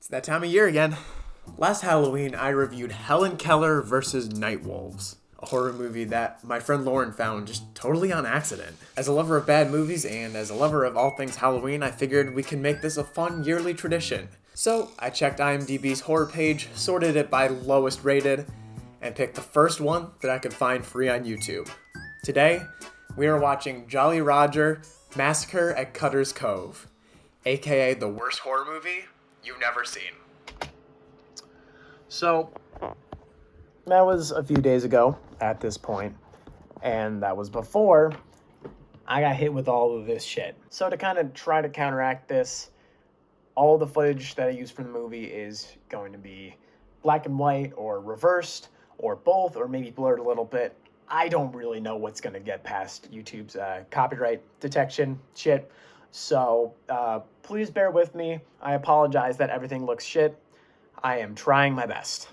It's that time of year again. Last Halloween, I reviewed Helen Keller vs. Nightwolves, a horror movie that my friend Lauren found just totally on accident. As a lover of bad movies and as a lover of all things Halloween, I figured we can make this a fun yearly tradition. So I checked IMDb's horror page, sorted it by lowest rated, and picked the first one that I could find free on YouTube. Today, we are watching Jolly Roger Massacre at Cutter's Cove, aka the worst horror movie you've never seen. So, that was a few days ago at this point, and that was before I got hit with all of this shit. So to kind of try to counteract this, all the footage that I use from the movie is going to be black and white or reversed or both or maybe blurred a little bit. I don't really know what's going to get past YouTube's copyright detection shit. So please bear with me. I apologize that everything looks shit. I am trying my best.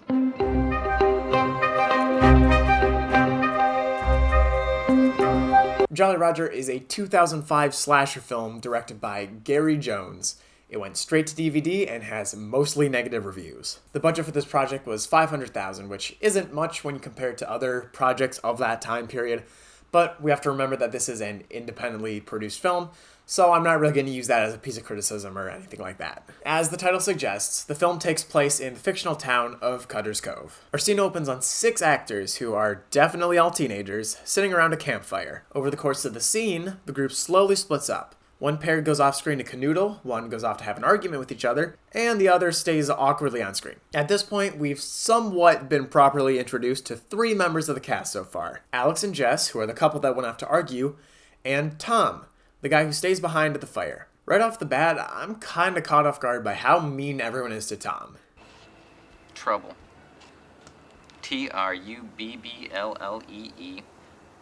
Jolly Roger is a 2005 slasher film directed by Gary Jones. It went straight to DVD and has mostly negative reviews. The budget for this project was $500,000, which isn't much when compared to other projects of that time period, but we have to remember that this is an independently produced film, so I'm not really going to use that as a piece of criticism or anything like that. As the title suggests, the film takes place in the fictional town of Cutter's Cove. Our scene opens on 6 actors, who are definitely all teenagers, sitting around a campfire. Over the course of the scene, the group slowly splits up. One pair goes off screen to canoodle, one goes off to have an argument with each other, and the other stays awkwardly on screen. At this point, we've somewhat been properly introduced to 3 members of the cast so far. Alex and Jess, who are the couple that went off to argue, and Tom, the guy who stays behind at the fire. Right off the bat, I'm kinda caught off guard by how mean everyone is to Tom. Trouble. T-R-U-B-B-L-L-E-E.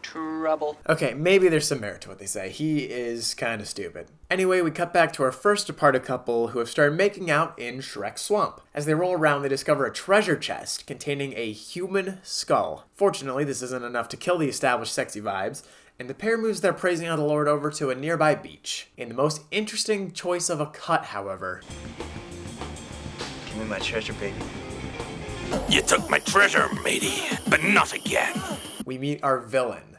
Trouble. Okay, maybe there's some merit to what they say. He is kinda stupid. Anyway, we cut back to our first departed couple who have started making out in Shrek's swamp. As they roll around, they discover a treasure chest containing a human skull. Fortunately, this isn't enough to kill the established sexy vibes, and the pair moves their praising of the Lord over to a nearby beach. In the most interesting choice of a cut, however. Give me my treasure, baby. You took my treasure, matey, but not again. We meet our villain,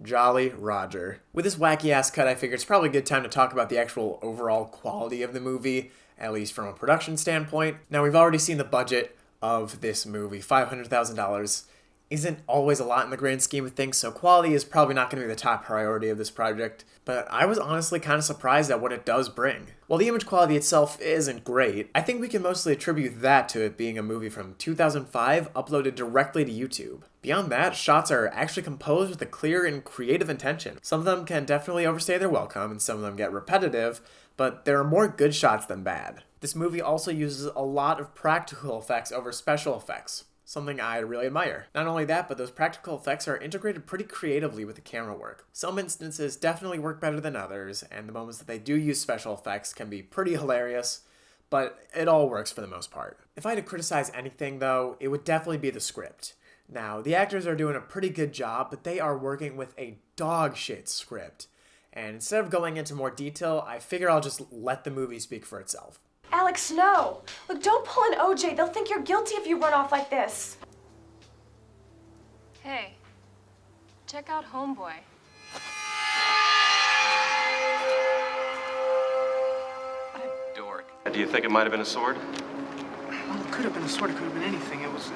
Jolly Roger. With this wacky-ass cut, I figured it's probably a good time to talk about the actual overall quality of the movie, at least from a production standpoint. Now, we've already seen the budget of this movie. $500,000 isn't always a lot in the grand scheme of things, so quality is probably not going to be the top priority of this project, but I was honestly kind of surprised at what it does bring. While the image quality itself isn't great, I think we can mostly attribute that to it being a movie from 2005 uploaded directly to YouTube. Beyond that, shots are actually composed with a clear and creative intention. Some of them can definitely overstay their welcome, and some of them get repetitive, but there are more good shots than bad. This movie also uses a lot of practical effects over special effects, something I really admire. Not only that, but those practical effects are integrated pretty creatively with the camera work. Some instances definitely work better than others, and the moments that they do use special effects can be pretty hilarious, but it all works for the most part. If I had to criticize anything, though, it would definitely be the script. Now, the actors are doing a pretty good job, but they are working with a dog shit script. And instead of going into more detail, I figure I'll just let the movie speak for itself. Alex, no. Look, don't pull an OJ. They'll think you're guilty if you run off like this. Hey, check out Homeboy. Dork. Do you think it might have been a sword? Well, it could have been a sword, it could have been anything. It was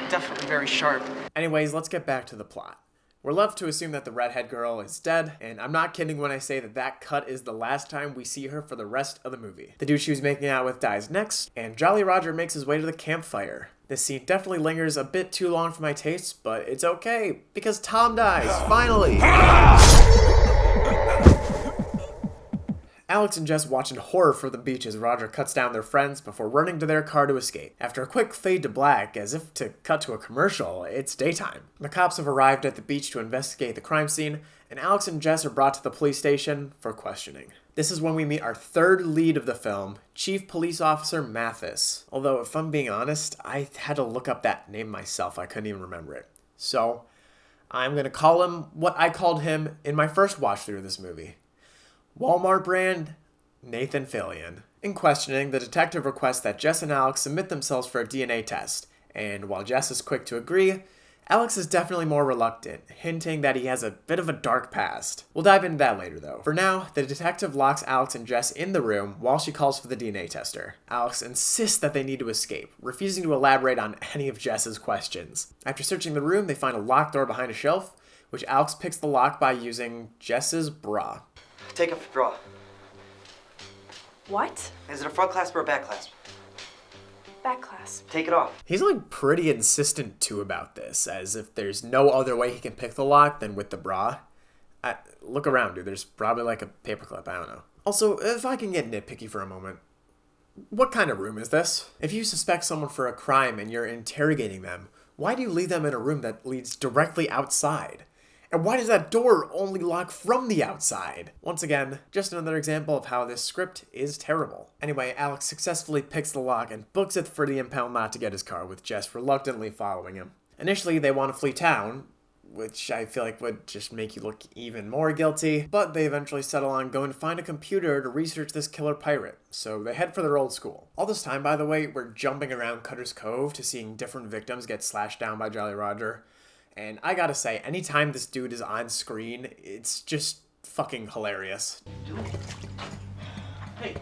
definitely very sharp. Anyways, let's get back to the plot. We're left to assume that the redhead girl is dead, and I'm not kidding when I say that that cut is the last time we see her for the rest of the movie. The dude she was making out with dies next, and Jolly Roger makes his way to the campfire. This scene definitely lingers a bit too long for my tastes, but it's okay, because Tom dies, finally! Alex and Jess watch in horror from the beach as Roger cuts down their friends before running to their car to escape. After a quick fade to black, as if to cut to a commercial, it's daytime. The cops have arrived at the beach to investigate the crime scene, and Alex and Jess are brought to the police station for questioning. This is when we meet our third lead of the film, Chief Police Officer Mathis. Although, if I'm being honest, I had to look up that name myself. I couldn't even remember it. So, I'm going to call him what I called him in my first watch through of this movie. Walmart brand Nathan Fillion. In questioning, the detective requests that Jess and Alex submit themselves for a DNA test, and while Jess is quick to agree, Alex is definitely more reluctant, hinting that he has a bit of a dark past. We'll dive into that later though. For now, the detective locks Alex and Jess in the room while she calls for the DNA tester. Alex insists that they need to escape, refusing to elaborate on any of Jess's questions. After searching the room, they find a locked door behind a shelf, which Alex picks the lock by using Jess's bra. Take off your bra. What? Is it a front clasp or a back clasp? Back clasp. Take it off. He's like pretty insistent too about this, as if there's no other way he can pick the lock than with the bra. Look around, dude. There's probably like a paperclip. I don't know. Also, if I can get nitpicky for a moment, what kind of room is this? If you suspect someone for a crime and you're interrogating them, why do you leave them in a room that leads directly outside? And why does that door only lock from the outside? Once again, just another example of how this script is terrible. Anyway, Alex successfully picks the lock and books it for the impound lot to get his car, with Jess reluctantly following him. Initially, they want to flee town, which I feel like would just make you look even more guilty, but they eventually settle on going to find a computer to research this killer pirate, so they head for their old school. All this time, by the way, we're jumping around Cutter's Cove to seeing different victims get slashed down by Jolly Roger. And I gotta say, anytime this dude is on screen, it's just fucking hilarious. Hey.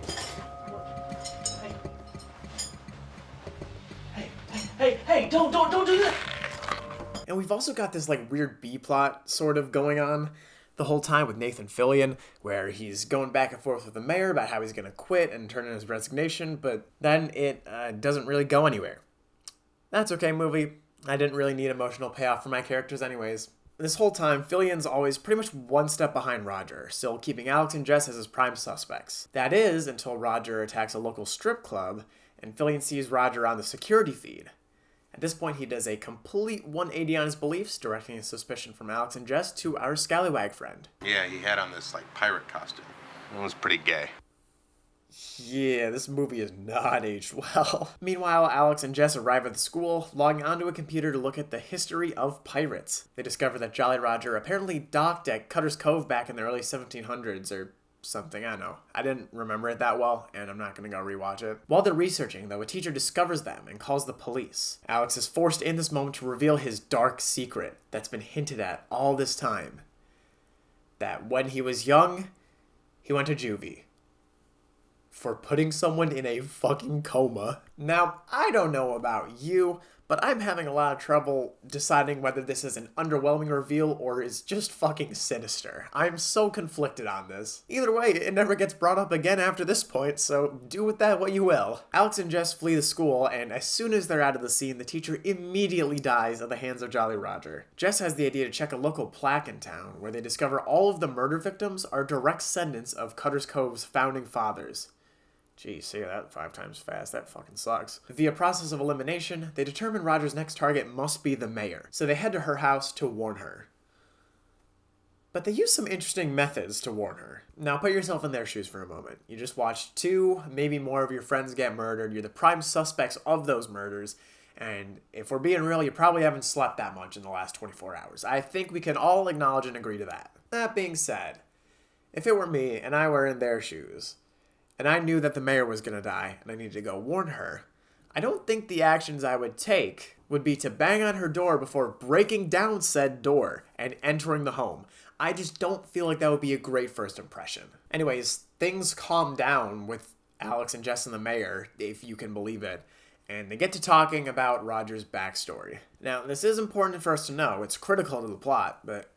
Hey, don't do that! And we've also got this like weird B-plot sort of going on the whole time with Nathan Fillion, where he's going back and forth with the mayor about how he's gonna quit and turn in his resignation, but then it doesn't really go anywhere. That's okay, movie. I didn't really need emotional payoff for my characters anyways. This whole time, Fillion's always pretty much one step behind Roger, still keeping Alex and Jess as his prime suspects. That is, until Roger attacks a local strip club, and Fillion sees Roger on the security feed. At this point, he does a complete 180 on his beliefs, directing his suspicion from Alex and Jess to our scallywag friend. Yeah, he had on this, like, pirate costume. It was pretty gay. Yeah, this movie is not aged well. Meanwhile, Alex and Jess arrive at the school, logging onto a computer to look at the history of pirates. They discover that Jolly Roger apparently docked at Cutter's Cove back in the early 1700s or something, I don't know. I didn't remember it that well, and I'm not gonna go rewatch it. While they're researching, though, a teacher discovers them and calls the police. Alex is forced in this moment to reveal his dark secret that's been hinted at all this time. That when he was young, he went to juvie. For putting someone in a fucking coma. Now, I don't know about you, but I'm having a lot of trouble deciding whether this is an underwhelming reveal or is just fucking sinister. I'm so conflicted on this. Either way, it never gets brought up again after this point, so do with that what you will. Alex and Jess flee the school, and as soon as they're out of the scene, the teacher immediately dies at the hands of Jolly Roger. Jess has the idea to check a local plaque in town, where they discover all of the murder victims are direct descendants of Cutter's Cove's founding fathers. Geez, say that 5 times fast. That fucking sucks. Via process of elimination, they determine Roger's next target must be the mayor, so they head to her house to warn her. But they use some interesting methods to warn her. Now put yourself in their shoes for a moment. You just watched 2, maybe more of your friends get murdered. You're the prime suspects of those murders. And if we're being real, you probably haven't slept that much in the last 24 hours. I think we can all acknowledge and agree to that. That being said, if it were me and I were in their shoes, and I knew that the mayor was going to die, and I needed to go warn her, I don't think the actions I would take would be to bang on her door before breaking down said door and entering the home. I just don't feel like that would be a great first impression. Anyways, things calm down with Alex and Jess and the mayor, if you can believe it, and they get to talking about Roger's backstory. Now, this is important for us to know. It's critical to the plot, but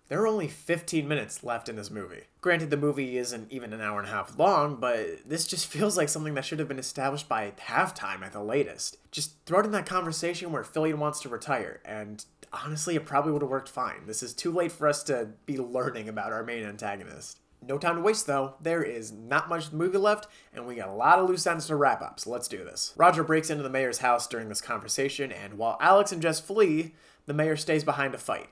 there are only 15 minutes left in this movie. Granted, the movie isn't even an hour and a half long, but this just feels like something that should have been established by halftime at the latest. Just throw it in that conversation where Fillion wants to retire, and honestly, it probably would have worked fine. This is too late for us to be learning about our main antagonist. No time to waste, though. There is not much of the movie left, and we got a lot of loose ends to wrap up, so let's do this. Roger breaks into the mayor's house during this conversation, and while Alex and Jess flee, the mayor stays behind to fight.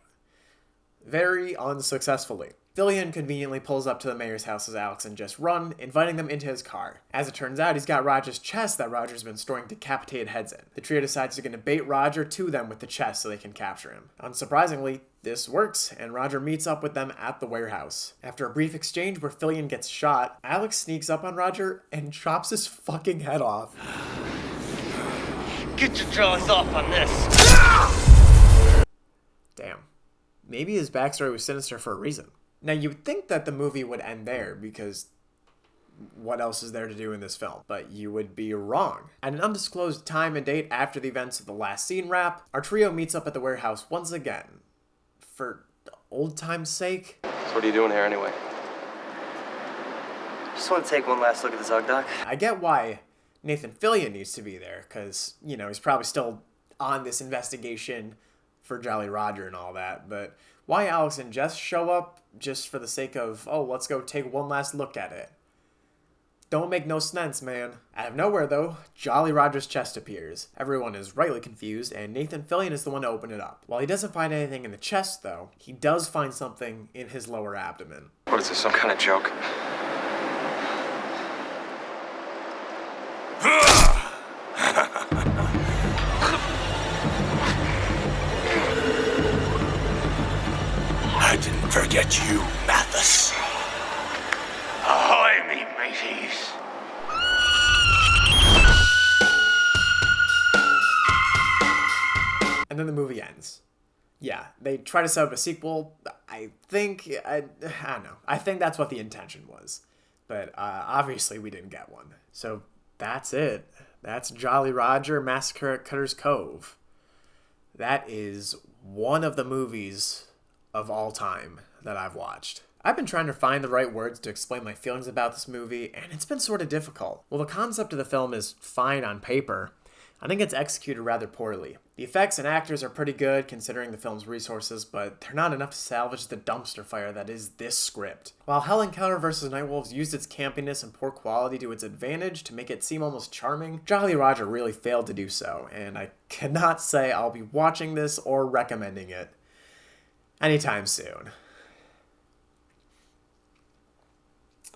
Very unsuccessfully. Fillion conveniently pulls up to the mayor's house as Alex and Jess run, inviting them into his car. As it turns out, he's got Roger's chest that Roger's been storing decapitated heads in. The trio decides they're going to bait Roger to them with the chest so they can capture him. Unsurprisingly, this works, and Roger meets up with them at the warehouse. After a brief exchange where Fillion gets shot, Alex sneaks up on Roger and chops his fucking head off. Get your jaws off on this. Damn. Maybe his backstory was sinister for a reason. Now, you would think that the movie would end there, because what else is there to do in this film? But you would be wrong. At an undisclosed time and date after the events of the last scene wrap, our trio meets up at the warehouse once again. For old time's sake. So what are you doing here anyway? Just want to take one last look at the Zug Doc. I get why Nathan Fillion needs to be there, because, you know, he's probably still on this investigation for Jolly Roger and all that, but why Alex and Jess show up just for the sake of, oh, let's go take one last look at it? Don't make no sense, man. Out of nowhere, though, Jolly Roger's chest appears. Everyone is rightly confused, and Nathan Fillion is the one to open it up. While he doesn't find anything in the chest, though, he does find something in his lower abdomen. What is this, some kind of joke? I didn't forget you, Mathis. Ahoy, me mateys. And then the movie ends. Yeah, they try to set up a sequel. I don't know. I think that's what the intention was. But obviously we didn't get one. So that's it. That's Jolly Roger Massacre at Cutter's Cove. That is one of the movies of all time that I've watched. I've been trying to find the right words to explain my feelings about this movie, and it's been sort of difficult. While the concept of the film is fine on paper, I think it's executed rather poorly. The effects and actors are pretty good considering the film's resources, but they're not enough to salvage the dumpster fire that is this script. While Helen Keller vs. Nightwolves used its campiness and poor quality to its advantage to make it seem almost charming, Jolly Roger really failed to do so, and I cannot say I'll be watching this or recommending it anytime soon.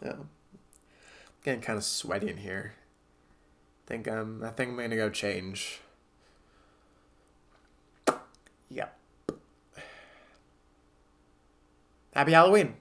Oh, getting kind of sweaty in here. I think I'm gonna go change. Yep. Happy Halloween.